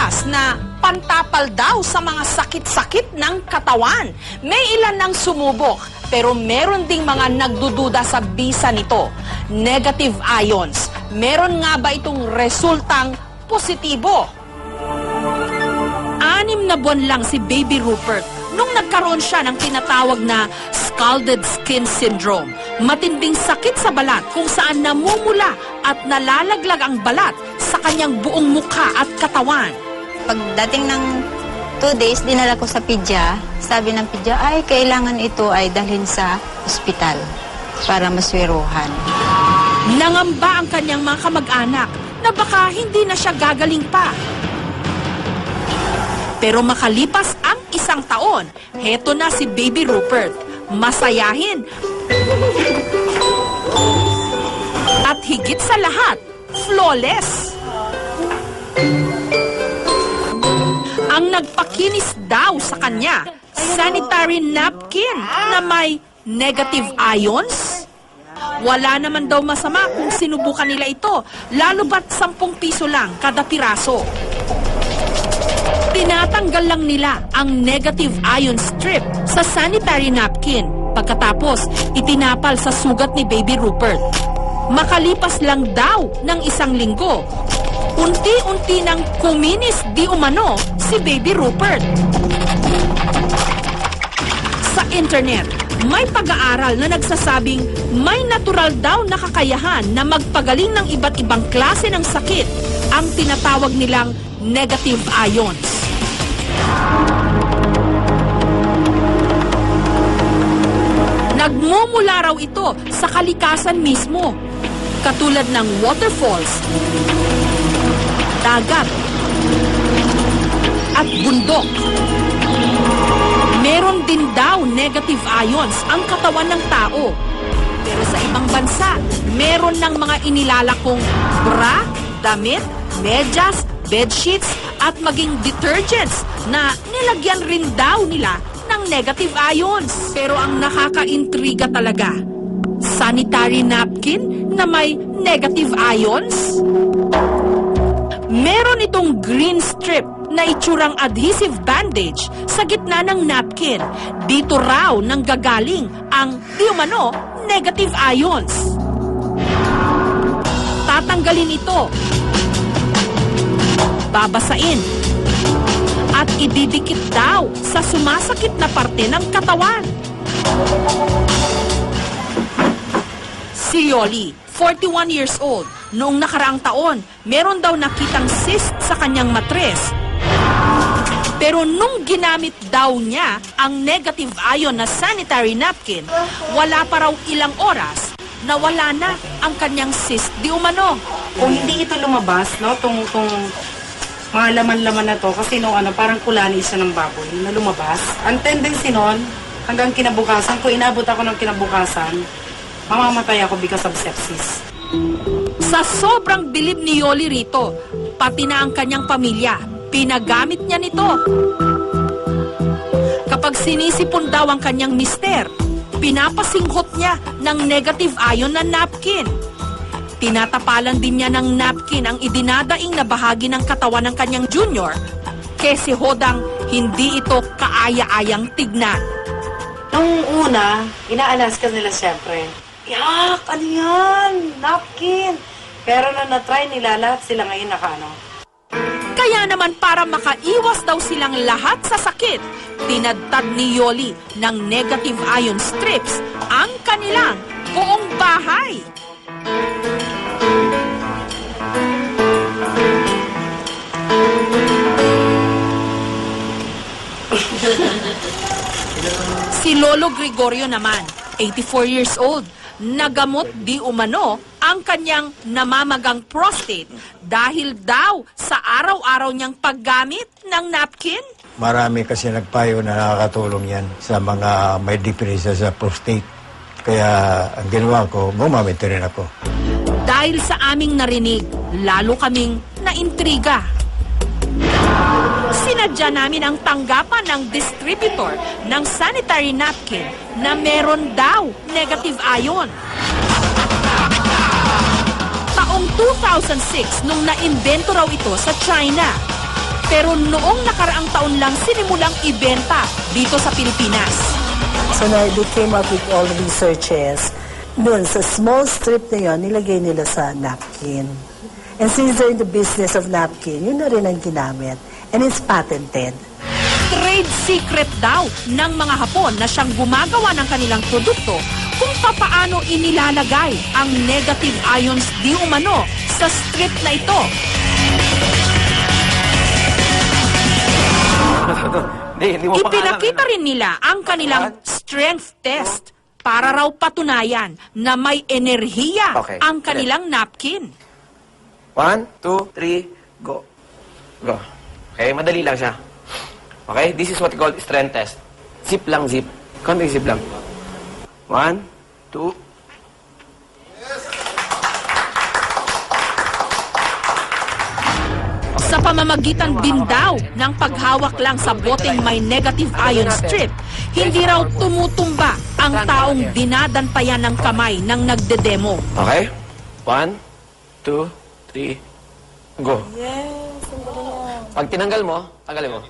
lumabas na pantapal daw sa mga sakit-sakit ng katawan. May ilan nang sumubok, pero meron ding mga nagdududa sa bisa nito. Negative ions. Meron nga ba itong resultang positibo? 6 na buwan lang si Baby Rupert nung nagkaroon siya ng tinatawag na scalded skin syndrome. Matinding sakit sa balat kung saan namumula at nalalaglag ang balat sa kanyang buong mukha at katawan. Pagdating ng 2 days, dinala ko sa pidya. Sabi ng pidya, ay kailangan ito ay dalhin sa ospital para maswiruhan. Nangamba ang kanyang mga kamag-anak na baka hindi na siya gagaling pa. Pero makalipas ang 1 taon, heto na si Baby Rupert. Masayahin. At higit sa lahat, flawless. Ang nagpakinis daw sa kanya, sanitary napkin na may negative ions. Wala naman daw masama kung sinubukan nila ito, lalo ba't 10 piso lang kada piraso. Tinatanggal lang nila ang negative ion strip sa sanitary napkin. Pagkatapos, itinapal sa sugat ni Baby Rupert. Makalipas lang daw ng 1 linggo, unti-unti nang kuminis di umano si Baby Rupert. Sa internet, may pag-aaral na nagsasabing may natural daw na kakayahan na magpagaling ng iba't ibang klase ng sakit, ang tinatawag nilang negative ions. Nagmumula raw ito sa kalikasan mismo, katulad ng waterfalls, dagat, at bundok. Meron din daw negative ions ang katawan ng tao. Pero sa ibang bansa, meron ng mga inilalakong bra, damit, medyas, bedsheets, at maging detergents na nilagyan rin daw nila ng negative ions. Pero ang nakaka-intriga talaga, sanitary napkin na may negative ions? Meron itong green strip na itsurang adhesive bandage sa gitna ng napkin. Dito raw nanggagaling ang di umano negative ions. Tatanggalin ito, babasain, at ididikit daw sa sumasakit na parte ng katawan. Si Yoli, 41 years old, noong nakaraang taon, meron daw nakitang cyst sa kanyang matres. Pero nung ginamit daw niya ang negative ion na sanitary napkin, wala pa raw ilang oras, nawala na ang kanyang cyst di umano. Kung hindi ito lumabas, no, tong mga laman-laman na to, kasi nung parang kulani siya ng baboy na lumabas. Ang tendency nun, hanggang kinabukasan, kung inabot ako ng kinabukasan, mamamatay ako because of sepsis. Sa sobrang bilib ni Yoli rito, pati na ang kanyang pamilya, pinagamit niya nito. Kapag sinisipon daw ang kanyang mister, pinapasinghot niya ng negative ion na napkin. Tinatapalan din niya ng napkin ang idinadaing na bahagi ng katawan ng kanyang junior, kasi hodang hindi ito kaaya-ayang tignan. Nung una, inaalas ka nila siyempre. Yak! Ano yan? Napkin! Pero na na-try nila, lahat sila ngayon nakano. Kaya naman para makaiwas daw silang lahat sa sakit, tinadtad ni Yoli ng negative ion strips ang kanilang buong bahay. Si Lolo Gregorio naman, 84 years old, nagamot di umano ang kanyang namamagang prostate dahil daw sa araw-araw niyang paggamit ng napkin. Marami kasi nagpayo na nakakatulong yan sa mga may depresya sa prostate. Kaya ang ginawa ko, gumamit rin ako. Dahil sa aming narinig, lalo kaming naintriga. Sinadya namin ang tanggapan ng distributor ng sanitary napkin na meron daw negative ion. Taong 2006 nung naimbento raw ito sa China. Pero noong nakaraang taon lang sinimulang ibenta dito sa Pilipinas. So na they came up with all the researches. Doon sa small strip na yun, nilagay nila sa napkin. And since they're in the business of napkin, yun na rin ang ginamit. And it's patented. Trade secret daw ng mga Hapon na siyang gumagawa ng kanilang produkto kung papaano inilalagay ang negative ions di umano sa strip na ito. Hindi mo Ipinakita rin nila ang kanilang strength test para raw patunayan na may enerhiya Okay. ang kanilang napkin. 1, 2, 3, go. Go. Okay, madali lang siya. Okay, this is what we call strength test. Zip lang, zip. Konting zip lang. 1, 2. Sa pamamagitan din daw ng paghawak lang sa boteng may negative ion strip, hindi raw tumutumba ang taong dinadantayan ng kamay ng nagdedemo. Okay? 1, 2, 3, go. Pag tinanggal mo, tanggalin mo.